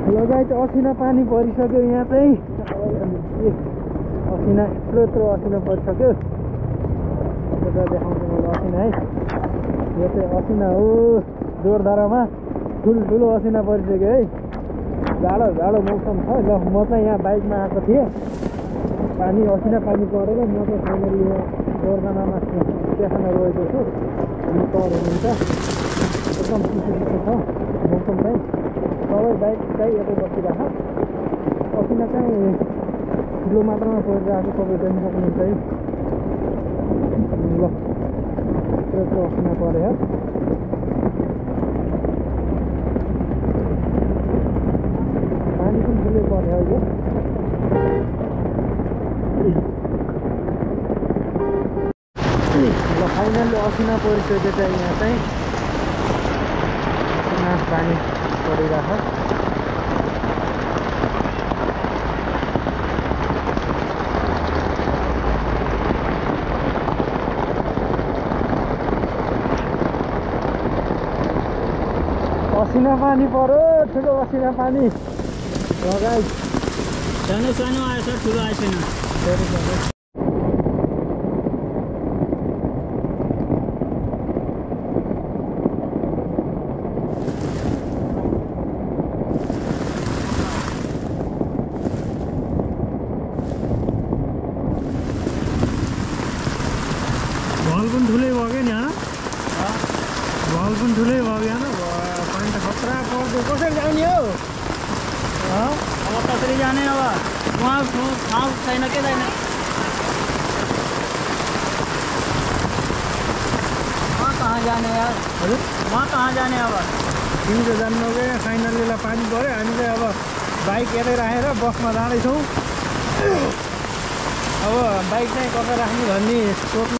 लगायत असिना पानी परिसक्यो यहाँ चाहिँ असिना यत्रो असिना परिसक्यो देखाउँछु मैले असिना है यो चाहिँ असिना हो जोरदारामा ठुलो असिना परिसक्यो है जाडो मौसम छ ल म चाहिँ यहाँ बाइकमा आएको थिएँ पानी असिना पानी परेर म चाहिँ फाइनली यहाँ जोरदारामा स्टेसनमा गएको छु अनि तर हुनुहुन्छ एकदम चिसो छ मौसम चाहिँ सबै बाइक चाहिँ यतै बसिरहेको असिना चाहिँ ठुलो मात्रामा परिरहेको तपाईँ देख्न सक्नुहुन्छ है ल त्यस्तो असिना पऱ्यो पानी पनि ठुलै पऱ्यो अहिले ल फाइनली असिना परिसक्यो चाहिँ यहाँ चाहिँ असिना पानी परिरहेको असिना पानी पर्यो ठुलो असिना पानी लगाइ सानो आएछ ठुलो आएछैन भल पनि ठुलै भयो नि भल पनि ठुलै भयो पानी त खतरा पर्छ कसरी जाने हो अब कसरी जाने अब वहाँ ठाउँ छैन के छैन वहाँ कहाँ जाने यार हजुर वहाँ कहाँ जाने अब तिमी त जान्नु कि फाइनली पानी पऱ्यो हामी चाहिँ अब बाइक यतै राखेर बसमा जाँदैछौँ अब बाइक चाहिँ कता राख्ने भन्ने सोच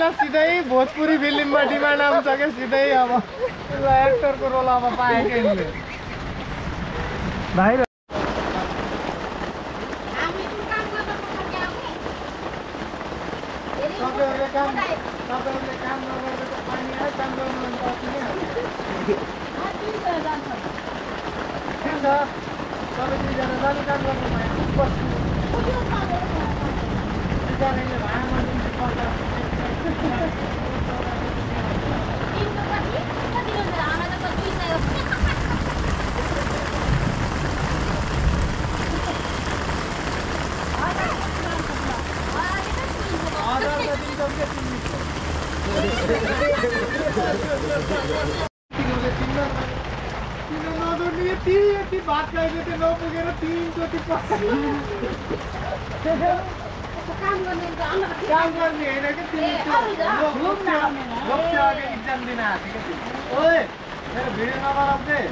अब सिधै भोजपुरी फिल्ममा डिमान्ड आउँछ क्या सिधै अब एक्टरको रोल अब पाएँ क्या भाइ तपाईँहरूले काम नगरेर पानी आयो काम गर्नुहुन्छ ठिक छ तपाईँ दुईजना जानु काम गर्नु यति भात खाइदियो त्यो नपुगेर 3 चोटि काम गर्ने होइन कि इक्जाम दिन आएको थियो कि ओए मेरो भिडियो नबनाउँदै